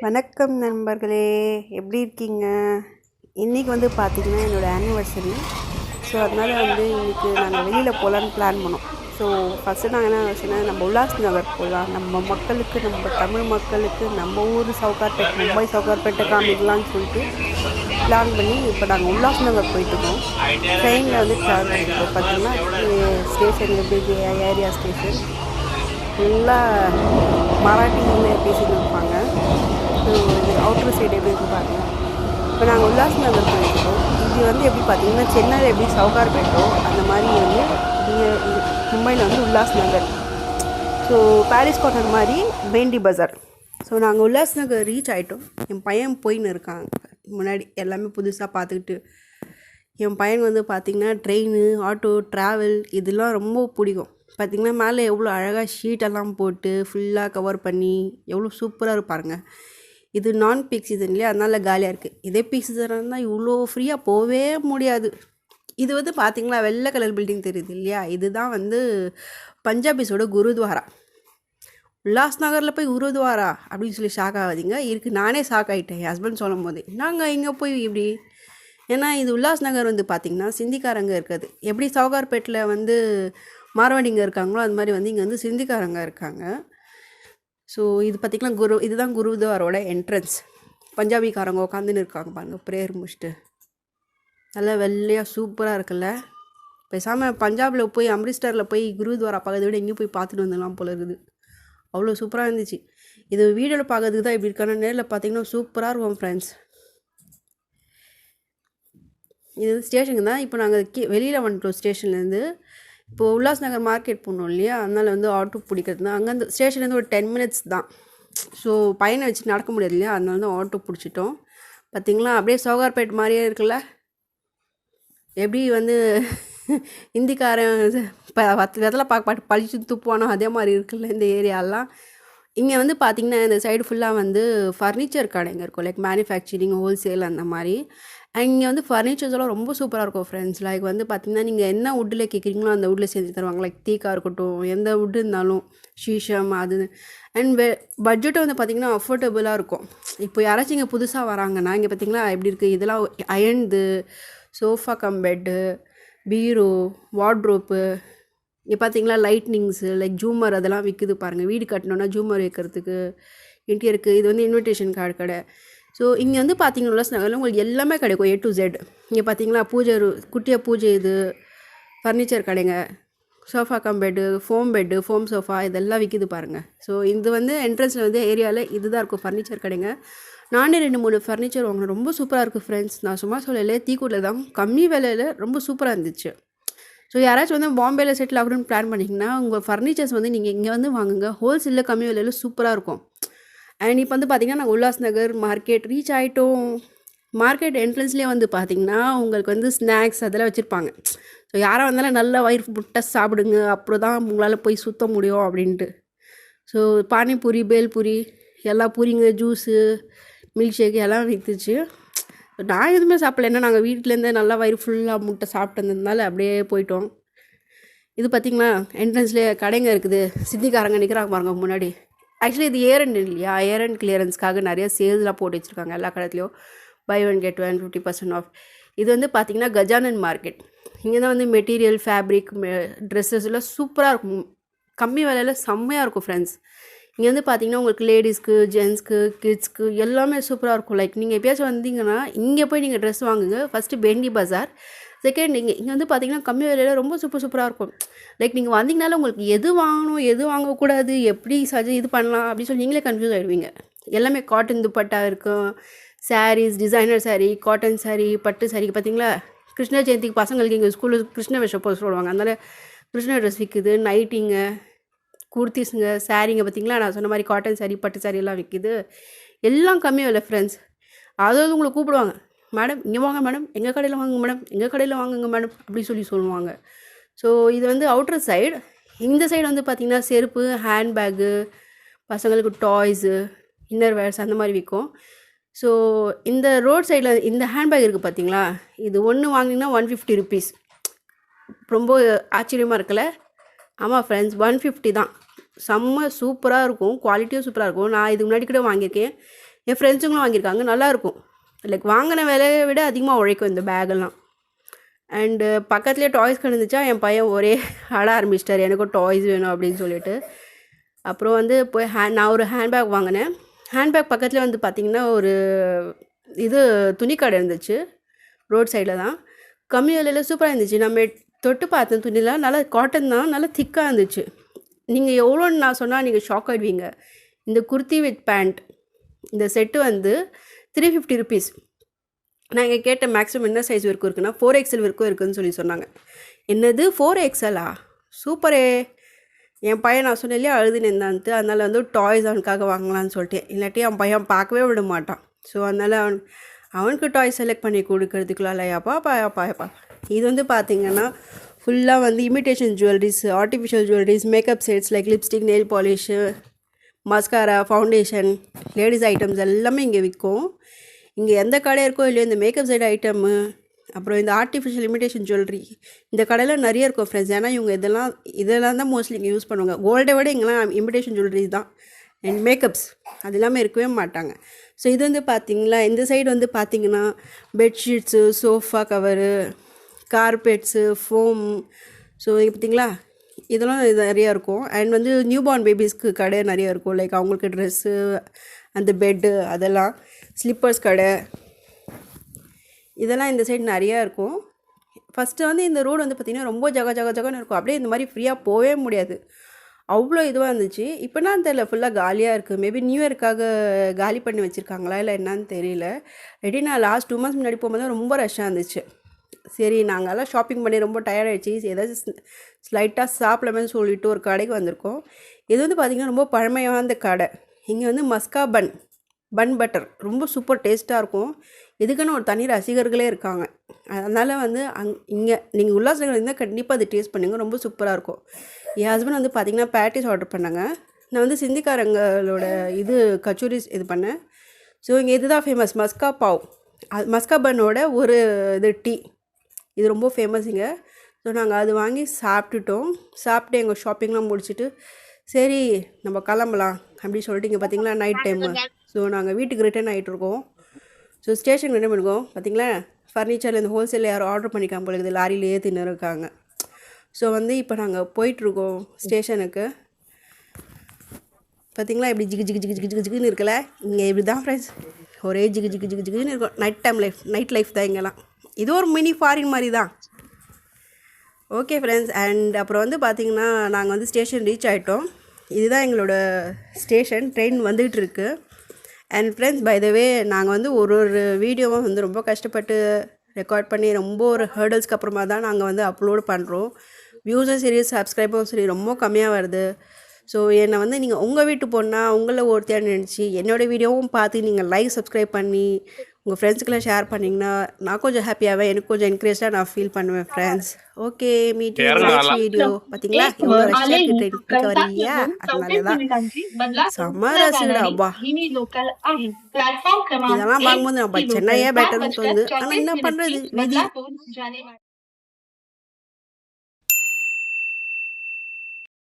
வணக்கம் நண்பர்களே, எப்படி இருக்கீங்க? இன்றைக்கி வந்து பார்த்திங்கன்னா என்னோடய ஆனிவர்சரி. ஸோ அதனால் வந்து இன்றைக்கி நாங்கள் வெளியில் போகலான்னு பிளான் பண்ணோம். ஸோ ஃபஸ்ட்டு நாங்கள் என்ன சொன்னால் நம்ம உல்லாஸ் நகர் போகலாம், நம்ம மக்களுக்கு, நம்ம தமிழ் மக்களுக்கு நம்ம ஊர் சவுகார்பேட், மும்பை சவுகார்பேட்டை காமிக்கலான்னு சொல்லிட்டு பிளான் பண்ணி இப்போ நாங்கள் உல்லாஸ் நகர் போயிட்டுருக்கோம். ட்ரெயினில் வந்து ட்ராவல் பண்ணியிருக்கோம். பார்த்திங்கன்னா ஸ்டேஷன் எப்படி ஏரியா ஸ்டேஷன் ஃபுல்லாக மராட்டியில் பேசிட்டு இருப்பாங்க. ஸோ இது அவுட்ரு சைடு எப்படி இருக்குது பாருங்கள். இப்போ நாங்கள் உல்லாஸ் நகர் போயிருக்கோம். இது வந்து எப்படி பார்த்திங்கன்னா சென்னையில் எப்படி சவுகார்பேட்டோ அந்த மாதிரி வந்து இங்கே மும்பையில் வந்து உல்லாஸ் நகர். ஸோ பாரிஸ் காட்டன் மாதிரி பேண்டி பஜார். ஸோ நாங்கள் உல்லாஸ் நகர் ரீச் ஆகிட்டோம். என் பையன் போயின்னு இருக்காங்க முன்னாடி, எல்லாமே புதுசாக பார்த்துக்கிட்டு. என் பையன் வந்து பார்த்திங்கன்னா ட்ரெயின், ஆட்டோ, ட்ராவல் இதெல்லாம் ரொம்ப பிடிக்கும். பார்த்திங்கன்னா மேலே எவ்வளோ அழகாக ஷீட்டெல்லாம் போட்டு ஃபுல்லாக கவர் பண்ணி எவ்வளோ சூப்பராக இருப்பாருங்க. இது நான் பீக் சீசன் இல்லையா, அதனால காலியாக இருக்குது. இதே பீக் சீசனாக இருந்தால் இவ்வளோ ஃப்ரீயாக போகவே முடியாது. இது வந்து பார்த்திங்களா வெள்ளை கலர் பில்டிங் தெரியுது இல்லையா, இதுதான் வந்து பஞ்சாபிஸோட குருத்வாரா. உல்லாஸ் நகரில் போய் குருத்வாரா அப்படின்னு சொல்லி ஷாக் ஆகாதீங்க. இருக்குது, நானே ஷாக் ஆகிட்டேன் என் ஹஸ்பண்ட் சொல்லும் போது. நாங்கள் இங்கே போய் இப்படி, ஏன்னா இது உல்லாஸ் நகர் வந்து பார்த்திங்கன்னா சிந்திக்காரங்க இருக்காது. எப்படி சவுகார்பேட்டில் வந்து மார்வாடிங்க இருக்காங்களோ அது மாதிரி வந்து இங்கே வந்து சிந்திக்காரங்க இருக்காங்க. ஸோ இது பார்த்திங்கன்னா இதுதான் குருத்வாரோட என்ட்ரன்ஸ். பஞ்சாபிக்காரங்க உட்காந்துன்னு இருக்காங்க பாருங்கள், ப்ரேயர் முடிச்சுட்டு. நல்லா வெள்ளையாக சூப்பராக இருக்குல்ல. பேசாமல் பஞ்சாபில் போய் அம்ரிஸ்டரில் போய் குருத்வாரா பார்க்கறத விட எங்கேயும் போய் பார்த்துட்டு வந்துடலாம் போல இருக்குது. அவ்வளோ சூப்பராக இருந்துச்சு. இது வீடியோவில் பார்க்கறதுக்கு தான் இப்படி இருக்கான, நேரில் பார்த்திங்கன்னா சூப்பராக இருக்கும் ஃப்ரெண்ட்ஸ். இது ஸ்டேஷனுக்கு தான். இப்போ நாங்கள் வெளியில் வந்துட்டோம் ஸ்டேஷன்லேருந்து. இப்போது உல்லாஸ் நகர் மார்க்கெட் போகணும் இல்லையா, அதனால் வந்து ஆட்டோ பிடிக்கிறது தான். அங்கேருந்து ஸ்டேஷன்லேருந்து ஒரு 10 minutes தான். ஸோ பையனை வச்சு நடக்க முடியாது இல்லையா, அதனால தான் ஆட்டோ பிடிச்சிட்டோம். பார்த்திங்களா அப்படியே சவுகார்பேட் மாதிரியே இருக்குல்ல. எப்படி வந்து ஹிந்திக்காரன் வெத்தலை பாட்டு பழிச்சு துப்புவானோ அதே மாதிரி இருக்குல்ல இந்த ஏரியாலாம். இங்கே வந்து பார்த்திங்கன்னா இந்த சைடு ஃபுல்லாக வந்து ஃபர்னிச்சர் கடைங்க இருக்கும், லைக் மேனுஃபேக்சரிங், ஹோல்சேல் அந்த மாதிரி. இங்கே வந்து ஃபர்னிச்சர்ஸ் எல்லாம் ரொம்ப சூப்பராக இருக்கும் ஃப்ரெண்ட்ஸ். லைக் வந்து பார்த்திங்கன்னா நீங்கள் என்ன வுட்டில் கேட்குறீங்களோ அந்த வுட்டில் செஞ்சு தருவாங்க. லைக் தீக்காக இருக்கட்டும், எந்த வுட்டு இருந்தாலும், ஷீஷம் அது. அண்ட் பட்ஜெட்டும் வந்து பார்த்திங்கன்னா அஃபோர்டபுளாக இருக்கும். இப்போ யாராச்சும் இங்கே புதுசாக வராங்கன்னா இங்கே பார்த்திங்களா எப்படி இருக்குது, இதெல்லாம் அயர்ந்து சோஃபா கம் பெட்டு, பீரோ, வார்ட்ரோப்பு, இங்கே பார்த்திங்களா லைட்னிங்ஸு, லைக் ஜூமர் அதெல்லாம் விற்குது பாருங்கள். வீடு கட்டணுன்னா ஜூமர் வைக்கிறதுக்கு இன்டீரியருக்கு. இது வந்து இன்விடேஷன் கார்டு கடை. ஸோ இங்கே வந்து பார்த்திங்கன்னா உல்லாஸ் நகரில் உங்களுக்கு எல்லாமே கிடைக்கும், A to Z. இங்கே பார்த்திங்களா பூஜை, குட்டியாக பூஜை, இது ஃபர்னிச்சர் கடைங்க, sofa cum bed, foam bed, foam sofa இதெல்லாம் விற்கிது பாருங்கள். ஸோ இது வந்து என்ட்ரன்ஸில் வந்து ஏரியாவில் இதுதான் இருக்கும் ஃபர்னிச்சர் கடைங்க. நானே 2-3 ஃபர்னிச்சர் வாங்கினேன், ரொம்ப சூப்பராக இருக்குது ஃப்ரெண்ட்ஸ். நான் சும்மா சொல்லலை, தீக்கூட்டில் தான் கம்மி விலையில் ரொம்ப சூப்பராக இருந்துச்சு. ஸோ யாராச்சும் வந்து பாம்பேயில் செட்டில் ஆகணும்னு பிளான் பண்ணிங்கன்னா உங்கள் ஃபர்னிச்சர்ஸ் வந்து நீங்கள் இங்கே வந்து வாங்குங்க. ஹோல்சேலில் கம்மி விலையில் சூப்பராக இருக்கும். அண்ட் இப்போ வந்து பார்த்திங்கன்னா நாங்கள் உல்லாஸ் நகர் மார்க்கெட் ரீச் ஆகிட்டோம். மார்க்கெட் என்ட்ரன்ஸ்லேயே வந்து பார்த்திங்கன்னா உங்களுக்கு வந்து ஸ்நாக்ஸ் அதெல்லாம் வச்சுருப்பாங்க. ஸோ யாராக வந்தாலும் நல்லா வயிறு முட்டை சாப்பிடுங்க, அப்புறம் தான் உங்களால் போய் சுற்ற முடியும் அப்படின்ட்டு. ஸோ பானிபூரி, பேல்பூரி எல்லா பூரிங்க, ஜூஸு, மில்க் ஷேக் எல்லாம் விற்றுச்சு. நான் எதுவுமே சாப்பிடல, ஏன்னா நாங்கள் வீட்டிலேருந்தே நல்லா வயிறு ஃபுல்லாக முட்டை சாப்பிட்டு வந்ததுனால அப்படியே போயிட்டோம். இது பார்த்திங்களா என்ட்ரன்ஸ்லேயே கடைங்க இருக்குது, சித்திக்காரங்க நிற்கிறாங்க பாருங்க முன்னாடி. ஆக்சுவலி இது ஏரண்ட் இல்லையா, ஏரண்ட் கிளியரன்ஸ்க்காக நிறைய சேல்ஸ்லாம் போட்டு வச்சுருக்காங்க எல்லா கடையிலையும். Buy 1 get 1 50% off. இது வந்து பார்த்திங்கன்னா கஜானன் மார்க்கெட். இங்கே தான் வந்து மெட்டீரியல், ஃபேப்ரிக், ட்ரெஸ்ஸஸ் எல்லாம் சூப்பராக இருக்கும், கம்மி விலையில் செம்மையாக இருக்கும் ஃப்ரெண்ட்ஸ். இங்கே வந்து பார்த்திங்கன்னா உங்களுக்கு லேடிஸ்க்கு, ஜென்ஸ்க்கு, கிட்ஸ்க்கு எல்லாமே சூப்பராக இருக்கும். லைக் நீங்கள் எப்பயாச்சும் வந்தீங்கன்னா இங்கே போய் நீங்கள் ட்ரெஸ் வாங்குங்க. ஃபஸ்ட்டு பேண்டி பஜார், செகண்ட் இங்கே வந்து பார்த்திங்கன்னா கம்மி விலையில் ரொம்ப சூப்பராக இருக்கும். லைக் நீங்கள் வந்தீங்கனால உங்களுக்கு எது வாங்கணும், எது வாங்கக்கூடாது, எப்படி இது பண்ணலாம் அப்படின்னு சொல்லி நீங்களே கன்ஃபியூஸ் ஆகிடுவீங்க. எல்லாமே காட்டன் துப்பட்டா இருக்கும், சாரீஸ், டிசைனர் சாரீ, காட்டன் சாரீ, பட்டு சாரீ. பார்த்திங்களா கிருஷ்ண ஜெயந்திக்கு பசங்களுக்கு இங்கே ஸ்கூலில் கிருஷ்ண வேஷம் போட சொல்லுவாங்க, அதனால் கிருஷ்ண ட்ரெஸ் விற்குது. நைட்டிங்க, குர்த்திஸுங்க, சாரீங்க, பார்த்திங்களா நான் சொன்ன மாதிரி காட்டன் சாரீ, பட்டு சாரீ எல்லாம் விற்கிது. எல்லாம் கம்மி விலை ஃப்ரெண்ட்ஸ். அதாவது உங்களை கூப்பிடுவாங்க, மேடம் இங்கே வாங்க மேடம், எங்கள் கடையில் வாங்குங்க மேடம், எங்கள் கடையில் வாங்குங்க மேடம் அப்படி சொல்லுவாங்க. ஸோ இது வந்து அவுட்டர் சைடு. இந்த சைடு வந்து பார்த்திங்கன்னா செருப்பு, ஹேண்ட்பேக்கு, பசங்களுக்கு டாய்ஸு, இன்னர் வேர்ஸ் அந்த மாதிரி விற்கும். ஸோ இந்த ரோட் சைடில் இந்த ஹேண்ட்பேக் இருக்குது பார்த்திங்களா, இது ஒன்று வாங்கினீங்கன்னா 150 rupees. ரொம்ப ஆச்சரியமாக இருக்குல்ல. ஆமாம் ஃப்ரெண்ட்ஸ், 150 தான். செம்ம சூப்பராக இருக்கும், குவாலிட்டியும் சூப்பராக இருக்கும். நான் இதுக்கு முன்னாடி கூட வாங்கியிருக்கேன். என் ஃப்ரெண்ட்ஸுங்களும் வாங்கியிருக்காங்க, நல்லாயிருக்கும். லைக் வாங்கின விலையை விட அதிகமாக உழைக்கும் இந்த பேக்கெல்லாம். அண்டு பக்கத்துலேயே டாய்ஸ் கிடந்துச்சா என் பையன் ஒரே ஆட ஆரம்பிச்சிட்டார், எனக்கும் டாய்ஸ் வேணும் அப்படின்னு சொல்லிட்டு. அப்புறம் வந்து போய் நான் ஒரு ஹேண்ட்பேக் வாங்கினேன். ஹேண்ட்பேக் பக்கத்தில் வந்து பார்த்திங்கன்னா ஒரு இது துணி கடை இருந்துச்சு, ரோட் சைடில் தான். கம்மி விலையில் சூப்பராக இருந்துச்சு. நம்ம தொட்டு பார்த்தேன், துணிலாம் நல்லா காட்டன் தான், நல்லா திக்காக இருந்துச்சு. நீங்கள் எவ்வளோன்னு நான் சொன்னால் நீங்கள் ஷாக் ஆகிடுவீங்க. இந்த குர்த்தி வித் பேண்ட் இந்த செட்டு வந்து 350 ருபீஸ். நான் இங்கே கேட்ட மேக்ஸிமம் என்ன சைஸ் வரைக்கும் இருக்குன்னா 4XL வரைக்கும் இருக்குதுன்னு சொல்லி சொன்னாங்க. என்னது 4XLா? சூப்பரே. என் பையன் நான் சொன்னேன் இல்லையா அழுதுன்னு இருந்தான்ட்டு, அதனால் வந்து டாய்ஸ் அவனுக்காக வாங்கலான்னு சொல்லிட்டு. இல்லாட்டி என் பையன் பார்க்கவே விட மாட்டான். ஸோ அதனால் அவனுக்கு டாய்ஸ் செலக்ட் பண்ணி கொடுக்கறதுக்குலாம் இல்லையாப்பா. இது வந்து பார்த்திங்கன்னா ஃபுல்லாக வந்து imitation jewelleries, artificial jewelleries, makeup sets like lipstick, nail polish, mascara, foundation, ladies items எல்லாமே இங்கே விற்கும். இங்கே எந்த கடை இருக்கோ இல்லையோ இந்த மேக்கப் செட் ஐட்டமு, அப்புறம் இந்த ஆர்டிஃபிஷியல் இமிட்டேஷன் ஜுவல்லரி இந்த கடையில் நிறைய இருக்கும் ஃப்ரெண்ட்ஸ். ஏன்னா இவங்க இதெல்லாம் தான் மோஸ்ட்லி இங்கே யூஸ் பண்ணுவாங்க. கோல்டை விட இங்கெல்லாம் இமிட்டேஷன் ஜுவல்லரிஸ் தான் அண்ட் மேக்கப்ஸ் அது இல்லாமல் இருக்கவே மாட்டாங்க. ஸோ இது வந்து பார்த்திங்களா, இந்த சைடு வந்து பார்த்திங்கன்னா bedsheets, sofa cover, carpets, foam. So பார்த்திங்களா இதெல்லாம் இது நிறையா இருக்கும். அண்ட் வந்து நியூ பார்ன் பேபிஸ்க்கு கடை நிறையா இருக்கும். லைக் அவங்களுக்கு ட்ரெஸ்ஸு, அந்த பெட்டு, அதெல்லாம் ஸ்லிப்பர்ஸ் கடை, இதெல்லாம் இந்த சைடு நிறையா இருக்கும். ஃபஸ்ட்டு வந்து இந்த ரோடு வந்து பார்த்திங்கன்னா ரொம்ப ஜகன்னு இருக்கும். அப்படியே இந்த மாதிரி ஃப்ரீயாக போகவே முடியாது, அவ்வளோ இதுவாக இருந்துச்சு. இப்போனா தெரியல, ஃபுல்லாக காலியாக இருக்குது. மேபி நியூ இயர்க்காக காலி பண்ணி வச்சுருக்காங்களா இல்லை என்னன்னு தெரியல. நான் லாஸ்ட் 2 months முன்னாடி போகும்போது ரொம்ப ரஷ்ஷாக இருந்துச்சு. சரி நாங்கள்லாம் ஷாப்பிங் பண்ணி ரொம்ப டயர்டாகிடுச்சு, ஏதாச்சும் ஸ்லைட்டாக சாப்பிடலாமேன்னு சொல்லிட்டு ஒரு கடைக்கு வந்திருக்கோம். இது வந்து பார்த்திங்கன்னா ரொம்ப பழமையான கடை. இங்கே வந்து மஸ்கா பன் பட்டர் ரொம்ப சூப்பர் டேஸ்ட்டாக இருக்கும். இதுக்குன்னு ஒரு தனி ரசிகர்களே இருக்காங்க. அதனால் வந்து இங்கே நீங்கள் உல்லாசங்கள் இருந்தால் கண்டிப்பாக அது டேஸ்ட் பண்ணுங்க, ரொம்ப சூப்பராக இருக்கும். என் ஹஸ்பண்ட் வந்து பார்த்திங்கன்னா பேட்டிஸ் ஆர்டர் பண்ணாங்க. நான் வந்து சிந்திக்காரங்களோட இது கச்சோரிஸ் இது பண்ணேன். ஸோ இங்கே இதுதான் ஃபேமஸ், மஸ்கா பாவ். மஸ்கா பன்னோட ஒரு இது டீ, இது ரொம்ப ஃபேமஸ் இங்கே. ஸோ நாங்கள் அது வாங்கி சாப்பிட்டு எங்கள் ஷாப்பிங்லாம் முடிச்சுட்டு சரி நம்ம கிளம்பலாம் அப்படின்னு சொல்லிட்டு இங்கே பார்த்திங்களா நைட் டைமு. ஸோ நாங்கள் வீட்டுக்கு ரிட்டர்ன் ஆகிட்டுருக்கோம். ஸோ ஸ்டேஷன் ரிட்டர்ன் பண்ணிக்கோம். பார்த்திங்களா ஃபர்னிச்சரில் இந்த ஹோல்சேலில் யாரும் ஆர்டர் பண்ணிக்காமல் போல இருக்குது, லாரியில் ஏற்றின்னு இருக்காங்க. ஸோ வந்து இப்போ நாங்கள் போயிட்டுருக்கோம் ஸ்டேஷனுக்கு. பார்த்திங்களா இப்படி ஜிகுன்னு இருக்கல, இங்கே இப்படி தான் ஃப்ரெண்ட்ஸ், ஒரே ஜிகுன்னு இருக்கும். நைட் லைஃப் தான் இங்கெல்லாம். இது ஒரு மினி ஃபாரின் மாதிரி தான். ஓகே ஃப்ரெண்ட்ஸ், அண்ட் அப்புறம் வந்து பார்த்திங்கன்னா நாங்கள் வந்து ஸ்டேஷன் ரீச் ஆகிட்டோம். இதுதான் எங்களோட ஸ்டேஷன், ட்ரெயின் வந்துகிட்ருக்கு. அண்ட் ஃப்ரெண்ட்ஸ் பை த வே நாங்கள் வந்து ஒரு வீடியோவும் வந்து ரொம்ப கஷ்டப்பட்டு ரெக்கார்ட் பண்ணி ரொம்ப ஒரு ஹேர்டல்ஸ்க்கு அப்புறமா தான் நாங்கள் வந்து அப்லோட் பண்ணுறோம். வியூஸும் சரி சப்ஸ்கிரைபரும் சரி ரொம்ப கம்மியாக வருது. ஸோ என்னை வந்து நீங்கள் உங்கள் வீட்டு போனால் உங்களை ஒருத்தையாக நினச்சி என்னோடய வீடியோவும் பார்த்து நீங்கள் லைக் சப்ஸ்கிரைப் பண்ணி உங்கள் ஃப்ரெண்ட்ஸுக்கெல்லாம் ஷேர் பண்ணிங்கன்னா நான் கொஞ்சம் ஹாப்பியாகவே, எனக்கு கொஞ்சம் என்கரேஜாக நான் ஃபீல் பண்ணுவேன் friends. Okay meet you next video. பாத்தீங்களா இவ்வளோ ரஷ்யா கிட்ட வரீங்க, அதனால தான் சம்மர் ரசிகடா அப்பா. இதெல்லாம் பார்க்கும்போது நம்ம சென்னையே பெட்டர்னு தோணுது. ஆனால் என்ன பண்ணுறது விதி.